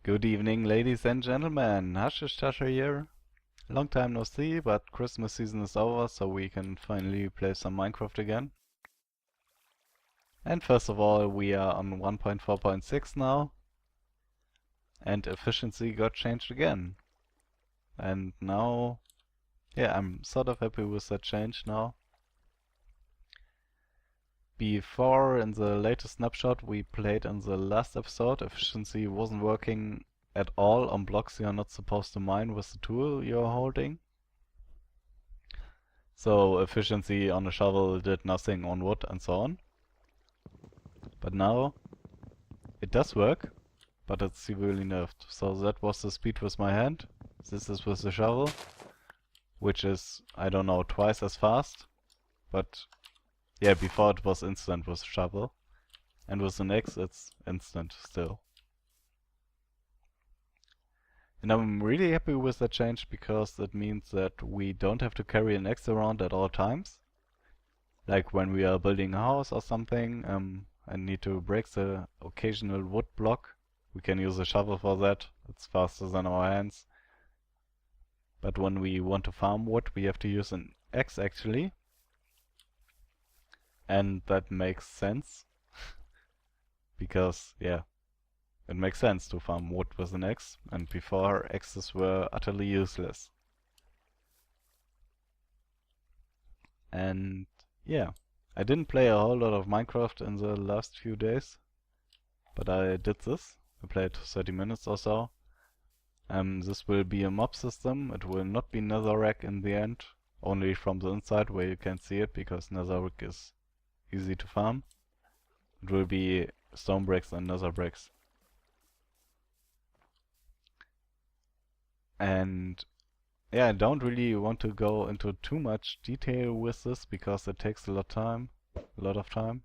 Good evening, ladies and gentlemen. Haschischtasche here. Long time no see, but Christmas season is over, so we can finally play some Minecraft again. And first of all, we are on 1.4.6 now, and efficiency got changed again. And now, yeah, I'm sort of happy with that change now. Before, in the latest snapshot we played in the last episode, efficiency wasn't working at all on blocks you're not supposed to mine with the tool you're holding. So efficiency on a shovel did nothing on wood and so on. But now it does work, but it's severely nerfed. So that was the speed with my hand. This is with the shovel, which is, I don't know, twice as fast. But yeah, before it was instant with the shovel. And with an axe it's instant still. And I'm really happy with that change because that means that we don't have to carry an axe around at all times. Like when we are building a house or something and need to break the occasional wood block. We can use a shovel for that. It's faster than our hands. But when we want to farm wood, we have to use an axe actually. And that makes sense. Because, yeah, it makes sense to farm wood with an axe, and before axes were utterly useless. And yeah, I didn't play a whole lot of Minecraft in the last few days, but I did this. I played 30 minutes or so. This will be a mob system. It will not be netherrack in the end, only from the inside where you can see it, because netherrack is easy to farm. It will be stone bricks and nether bricks. And yeah, I don't really want to go into too much detail with this because it takes a lot of time.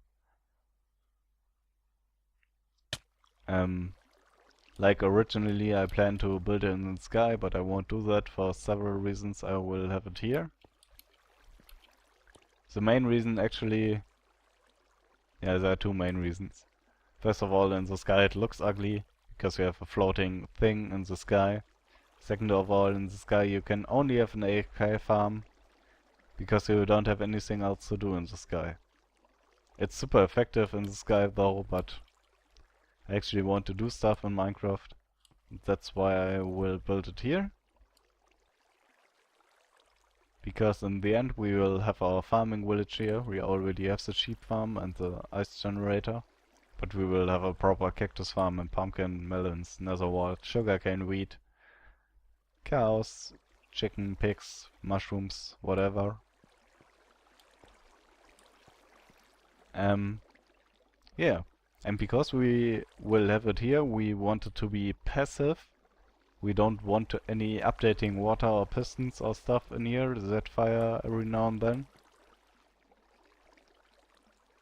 Like originally I planned to build it in the sky, but I won't do that for several reasons. I will have it here. The main reason actually, yeah, there are two main reasons. First of all, in the sky it looks ugly because you have a floating thing in the sky. Second of all, in the sky you can only have an AFK farm because you don't have anything else to do in the sky. It's super effective in the sky though, but I actually want to do stuff in Minecraft. That's why I will build it here. Because in the end we will have our farming village here. We already have the sheep farm and the ice generator. But we will have a proper cactus farm and pumpkin, melons, netherwort, sugarcane, wheat, cows, chicken, pigs, mushrooms, whatever. Yeah. And because we will have it here, we want it to be passive. We don't want any updating water or pistons or stuff in here that fire every now and then.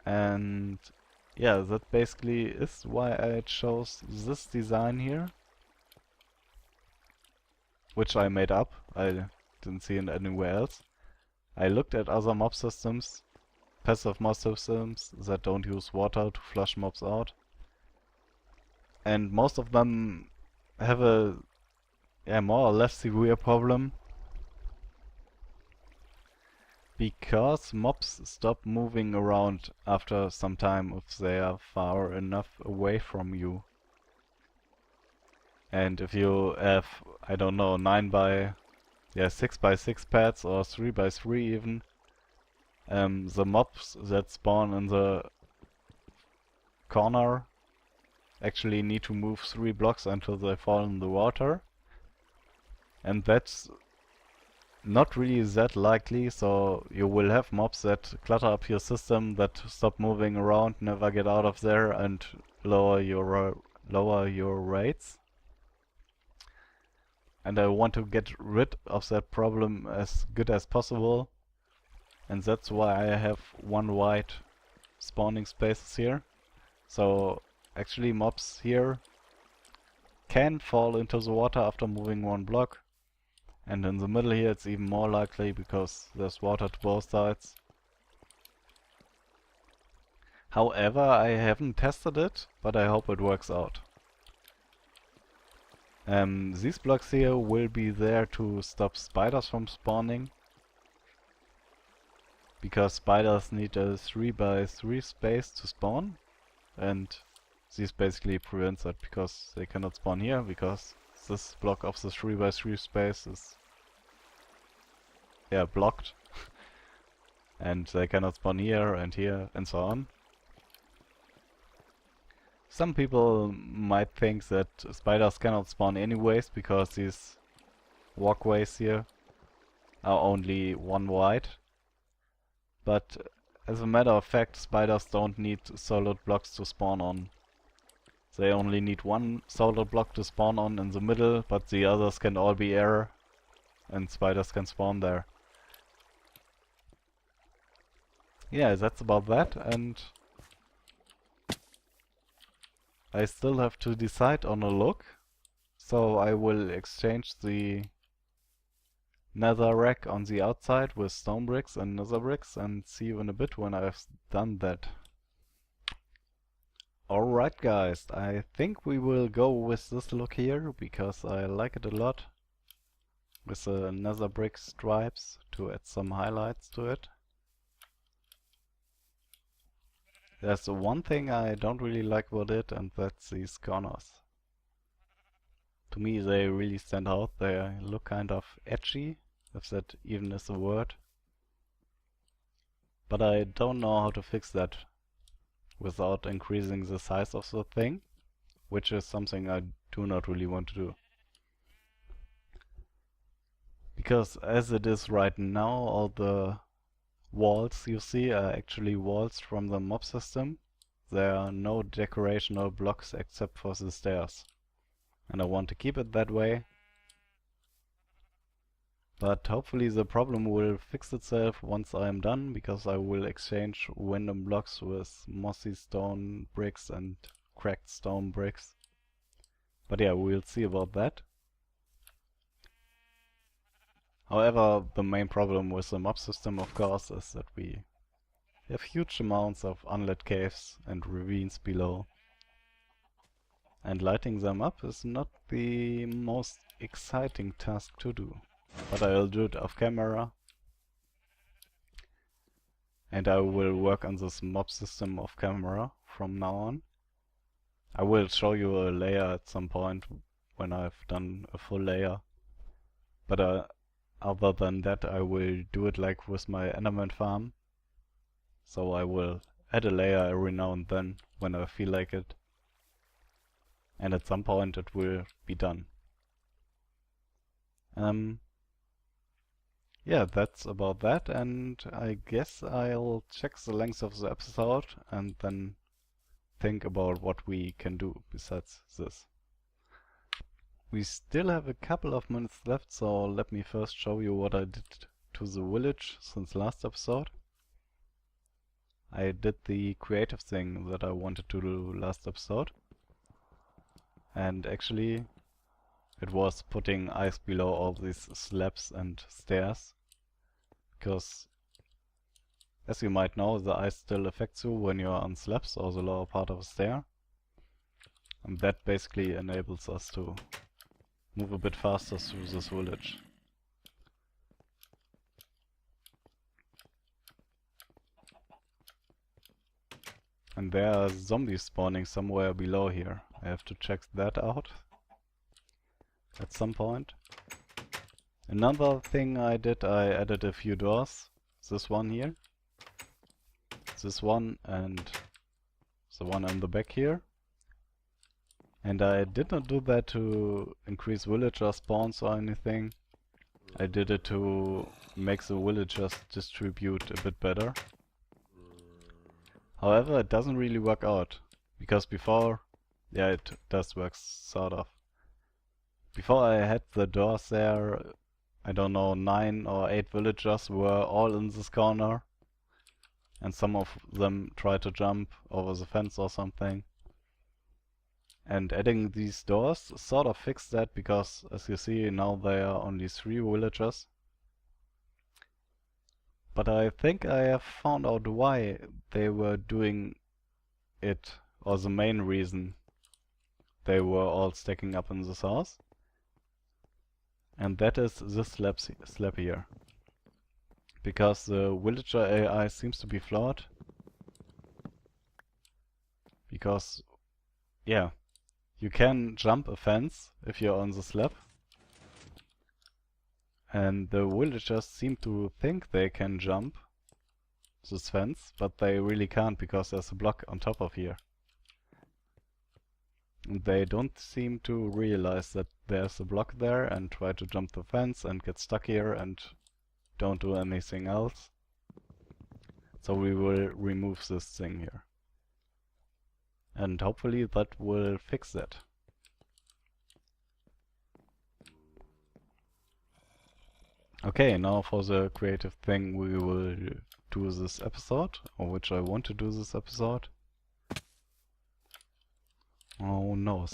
And yeah, that basically is why I chose this design here. Which I made up. I didn't see it anywhere else. I looked at other mob systems, passive mob systems that don't use water to flush mobs out. And most of them have a more or less severe problem. Because mobs stop moving around after some time if they are far enough away from you. And if you have, I don't know, 6 by 6 pads or 3 by 3 even, the mobs that spawn in the corner actually need to move 3 blocks until they fall in the water. And that's not really that likely, so you will have mobs that clutter up your system, that stop moving around, never get out of there, and lower your rates. And I want to get rid of that problem as good as possible. And that's why I have one wide spawning spaces here. So actually mobs here can fall into the water after moving 1 block. And in the middle here it's even more likely because there's water to both sides. However, I haven't tested it, but I hope it works out. These blocks here will be there to stop spiders from spawning, because spiders need a 3 by 3 space to spawn, and this basically prevents that, because they cannot spawn here, because this block of the 3 by 3 space is blocked, and they cannot spawn here and so on. Some people might think that spiders cannot spawn anyways, because these walkways here are only 1 wide. But as a matter of fact, spiders don't need solid blocks to spawn on. They only need 1 solid block to spawn on in the middle, but the others can all be air, and spiders can spawn there. Yeah, that's about that, and I still have to decide on a look, so I will exchange the nether rack on the outside with stone bricks and nether bricks, and see you in a bit when I've done that. Alright guys, I think we will go with this look here, because I like it a lot, with the nether brick stripes to add some highlights to it. There's one thing I don't really like about it, and that's these corners. To me they really stand out, they look kind of edgy, if that even is a word. But I don't know how to fix that without increasing the size of the thing, which is something I do not really want to do. Because as it is right now, all the walls you see are actually walls from the mob system. There are no decorational blocks except for the stairs. And I want to keep it that way. But hopefully the problem will fix itself once I am done, because I will exchange random blocks with mossy stone bricks and cracked stone bricks. But yeah, we'll see about that. However, the main problem with the mob system, of course, is that we have huge amounts of unlit caves and ravines below. And lighting them up is not the most exciting task to do. But I'll do it off camera. And I will work on this mob system off camera from now on. I will show you a layer at some point when I've done a full layer. But other than that, I will do it like with my Enderman farm. So I will add a layer every now and then when I feel like it. And at some point it will be done. Yeah, that's about that, and I guess I'll check the length of the episode and then think about what we can do besides this. We still have a couple of minutes left, so let me first show you what I did to the village since last episode. I did the creative thing that I wanted to do last episode. And actually, it was putting ice below all these slabs and stairs. Because, as you might know, the ice still affects you when you're on slabs or the lower part of a stair. And that basically enables us to move a bit faster through this village. And there are zombies spawning somewhere below here. I have to check that out at some point. Another thing I did, I added a few doors. This one here, this one, and the one in the back here. And I did not do that to increase villager spawns or anything. I did it to make the villagers distribute a bit better. However, it doesn't really work out, because before, yeah, it does work sort of. Before I had the doors there, I don't know, 9 or 8 villagers were all in this corner, and some of them tried to jump over the fence or something. And adding these doors sort of fixed that, because as you see now there are only 3 villagers. But I think I have found out why they were doing it, or the main reason they were all stacking up in this house. And that is this slab here. Because the villager AI seems to be flawed. Because, yeah, you can jump a fence if you're on the slab. And the villagers seem to think they can jump this fence, but they really can't because there's a block on top of here. And they don't seem to realize that there's a block there and try to jump the fence and get stuck here and don't do anything else. So we will remove this thing here. And hopefully that will fix that. Okay, now for the creative thing we will do this episode, or which I want to do this episode. Oh no.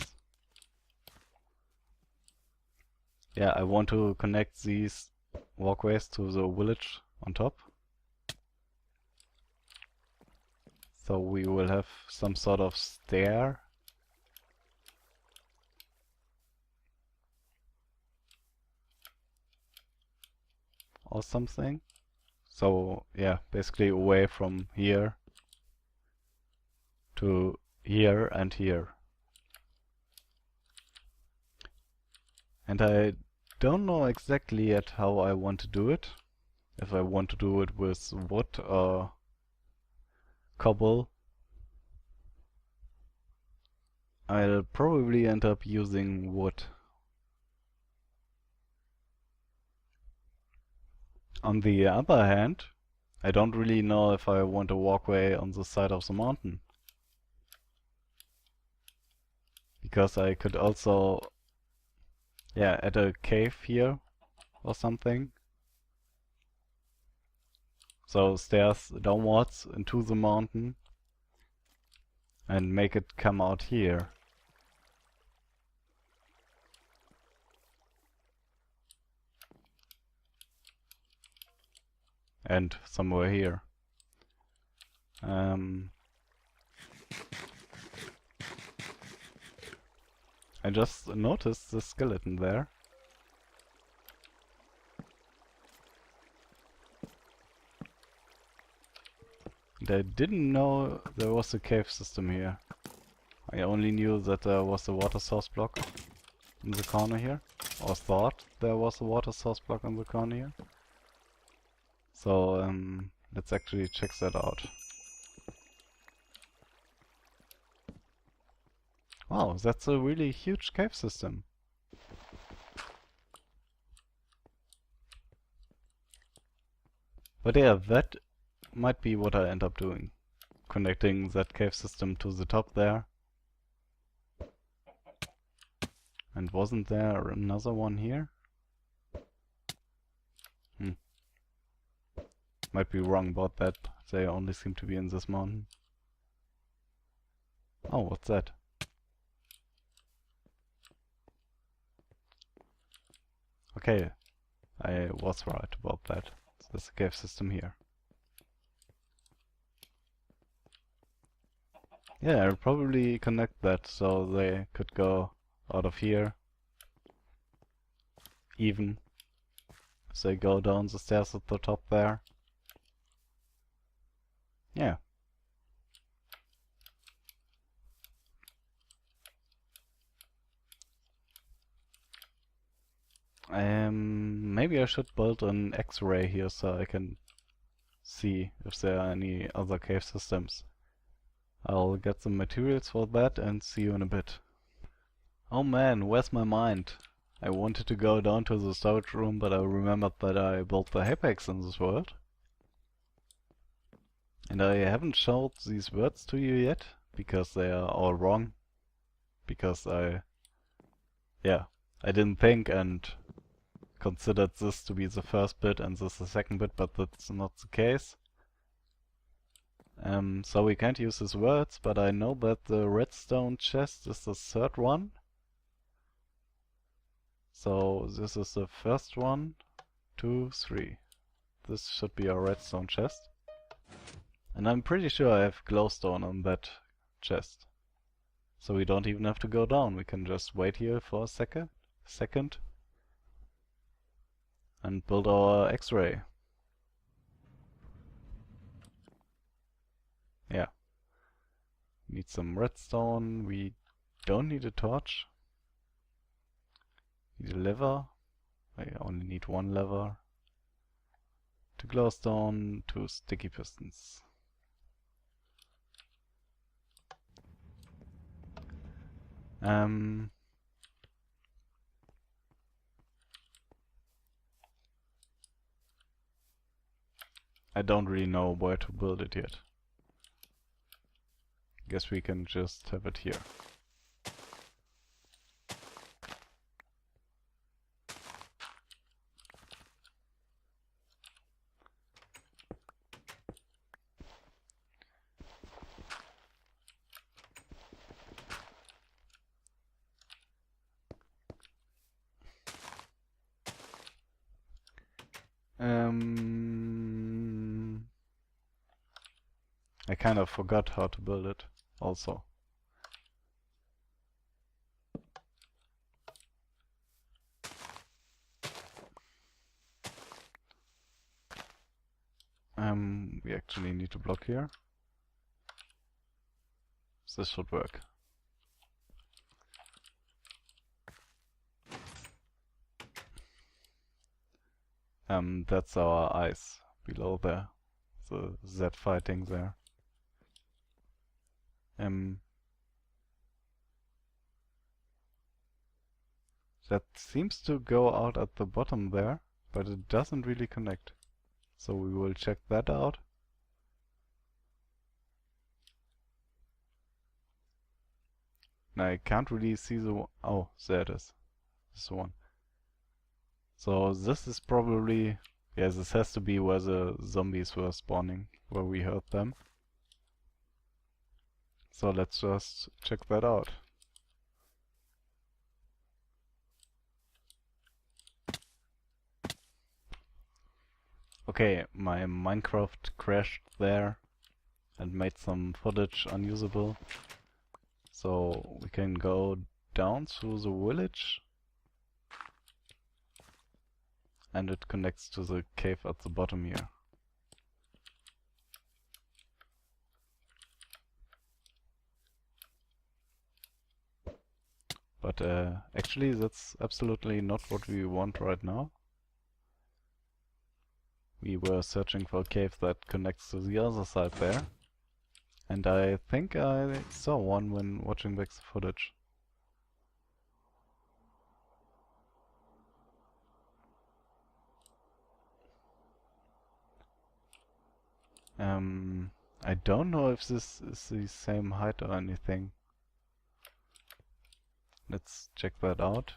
Yeah, I want to connect these walkways to the village on top. So we will have some sort of stair. Or something. So yeah, basically away from here to here and here. And I don't know exactly yet how I want to do it. If I want to do it with wood or cobble. I'll probably end up using wood. On the other hand, I don't really know if I want a walkway on the side of the mountain. Because I could also, yeah, add a cave here or something. So stairs downwards into the mountain and make it come out here. And somewhere here. I just noticed the skeleton there. And I didn't know there was a cave system here. I only knew that there was a water source block in the corner here. Or thought there was a water source block in the corner here. So let's actually check that out. Wow, that's a really huge cave system. But yeah, that might be what I end up doing. Connecting that cave system to the top there. And wasn't there another one here? Might be wrong about that. They only seem to be in this mountain. Oh, what's that? Okay, I was right about that. So there's a cave system here. Yeah, I'll probably connect that so they could go out of here. Even as they go down the stairs at the top there. Yeah. Maybe I should build an X-ray here so I can see if there are any other cave systems. I'll get some materials for that and see you in a bit. Oh man, where's my mind? I wanted to go down to the storage room, but I remembered that I built the apex in this world. And I haven't showed these words to you yet, because they are all wrong. Because I didn't think and considered this to be the first bit and this the second bit, but that's not the case. So we can't use these words, but I know that the redstone chest is the third one. So this is the first one, 2, 3. This should be our redstone chest. And I'm pretty sure I have glowstone on that chest. So we don't even have to go down, we can just wait here for a second. and build our X-ray. Yeah. Need some redstone. We don't need a torch. Need a lever. I only need one lever. 2 glowstone, 2 sticky pistons. I don't really know where to build it yet. Guess we can just have it here. I kind of forgot how to build it also. We actually need a block here. This should work. That's our ice below there. The Z fighting there. That seems to go out at the bottom there, but it doesn't really connect. So we will check that out. Now I can't really see the oh, there it is. This one. So this is probably, yeah, this has to be where the zombies were spawning, where we heard them. So let's just check that out. Okay, my Minecraft crashed there and made some footage unusable. So we can go down through the village and it connects to the cave at the bottom here. But actually that's absolutely not what we want right now. We were searching for a cave that connects to the other side there. And I think I saw one when watching back the footage. I don't know if this is the same height or anything. Let's check that out.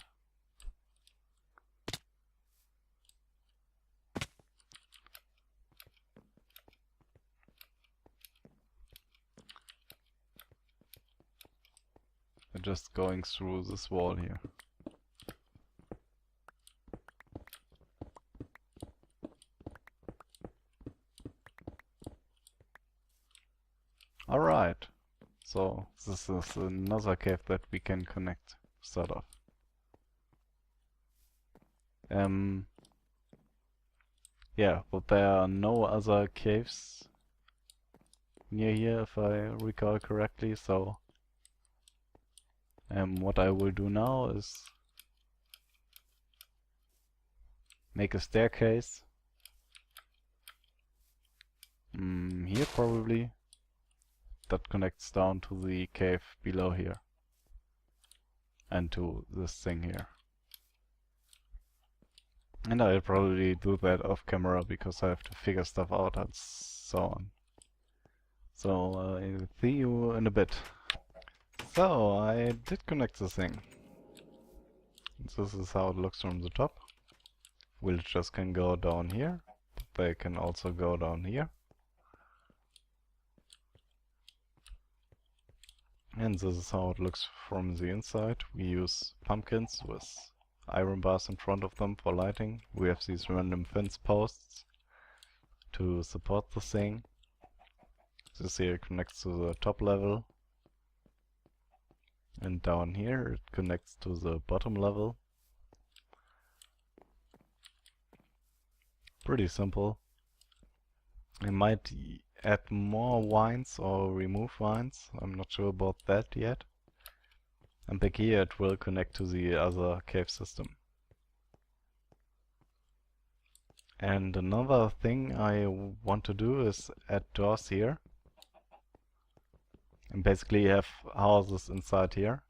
We're just going through this wall here. Alright, so this is another cave that we can connect, sort of. Yeah, but there are no other caves near here, if I recall correctly, so what I will do now is make a staircase. Here probably. That connects down to the cave below here. And to this thing here. And I'll probably do that off camera because I have to figure stuff out and so on. So I'll see you in a bit. So I did connect the thing. This is how it looks from the top. Villagers can go down here. They can also go down here. And this is how it looks from the inside. We use pumpkins with iron bars in front of them for lighting. We have these random fence posts to support the thing. This here connects to the top level. And down here it connects to the bottom level. pretty simple. I might add more vines or remove vines. I'm not sure about that yet. And back here it will connect to the other cave system. And another thing I want to do is add doors here. And basically have houses inside here.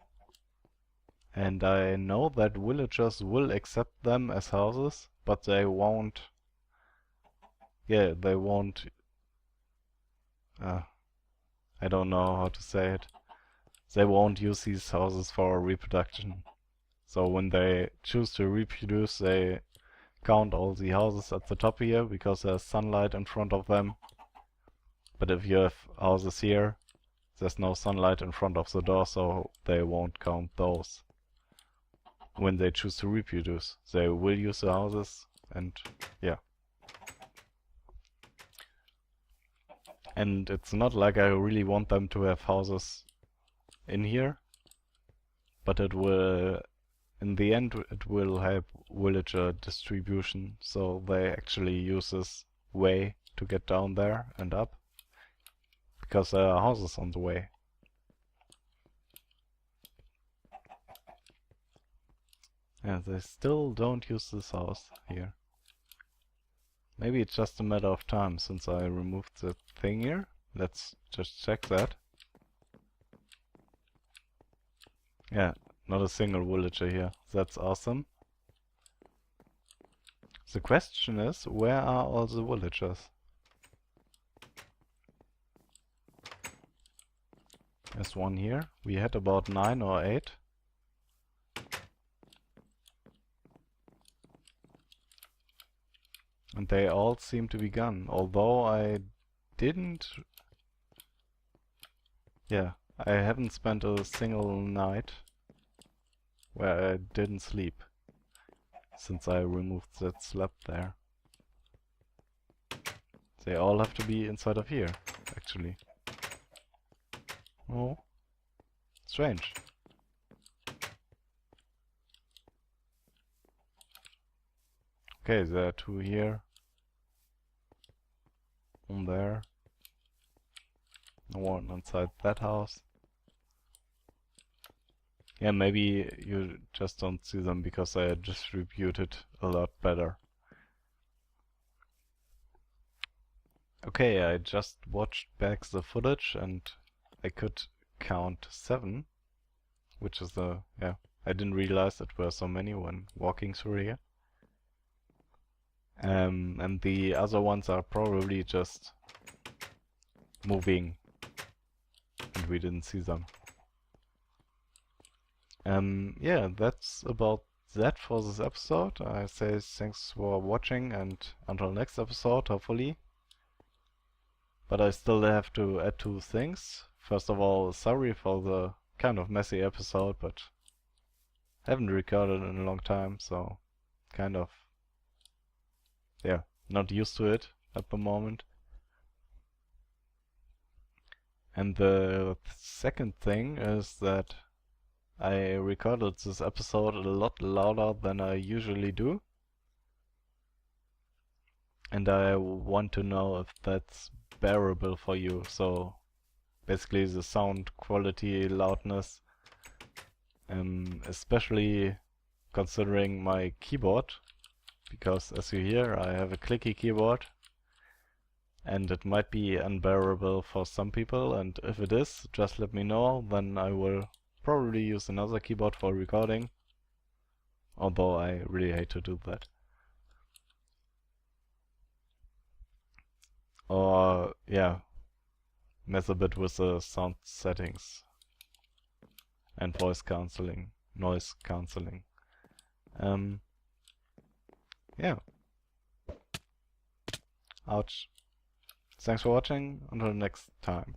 And I know that villagers will accept them as houses, but they won't... Yeah, they won't... I don't know how to say it. They won't use these houses for reproduction. So when they choose to reproduce, they count all the houses at the top here, because there's sunlight in front of them. But if you have houses here, there's no sunlight in front of the door, so they won't count those. When they choose to reproduce, they will use the houses, and yeah. And it's not like I really want them to have houses in here, but it will, in the end, it will help villager distribution, so they actually use this way to get down there and up, because there are houses on the way. Yeah, they still don't use this house here. Maybe it's just a matter of time since I removed the thing here. Let's just check that. Yeah, not a single villager here. That's awesome. The question is, where are all the villagers? There's one here. We had about 9 or 8. And they all seem to be gone, although I didn't... Yeah, I haven't spent a single night where I didn't sleep since I removed that slab there. They all have to be inside of here, actually. Oh, strange. Okay, there are 2 here. One there. No one inside that house. Yeah, maybe you just don't see them because I distributed a lot better. Okay, I just watched back the footage and I could count 7, which is yeah, I didn't realize it were so many when walking through here. And the other ones are probably just moving and we didn't see them. Yeah, that's about that for this episode. I say thanks for watching and until next episode, hopefully. But I still have to add 2 things. First of all, sorry for the kind of messy episode, but haven't recorded in a long time, so kind of, yeah, not used to it at the moment. And the second thing is that I recorded this episode a lot louder than I usually do. And I want to know if that's bearable for you. So basically the sound quality, loudness, especially considering my keyboard, because as you hear I have a clicky keyboard and it might be unbearable for some people, and if it is, just let me know, then I will probably use another keyboard for recording, although I really hate to do that. Or, yeah, mess a bit with the sound settings and voice cancelling, noise cancelling. Yeah. Ouch. Thanks for watching, until next time.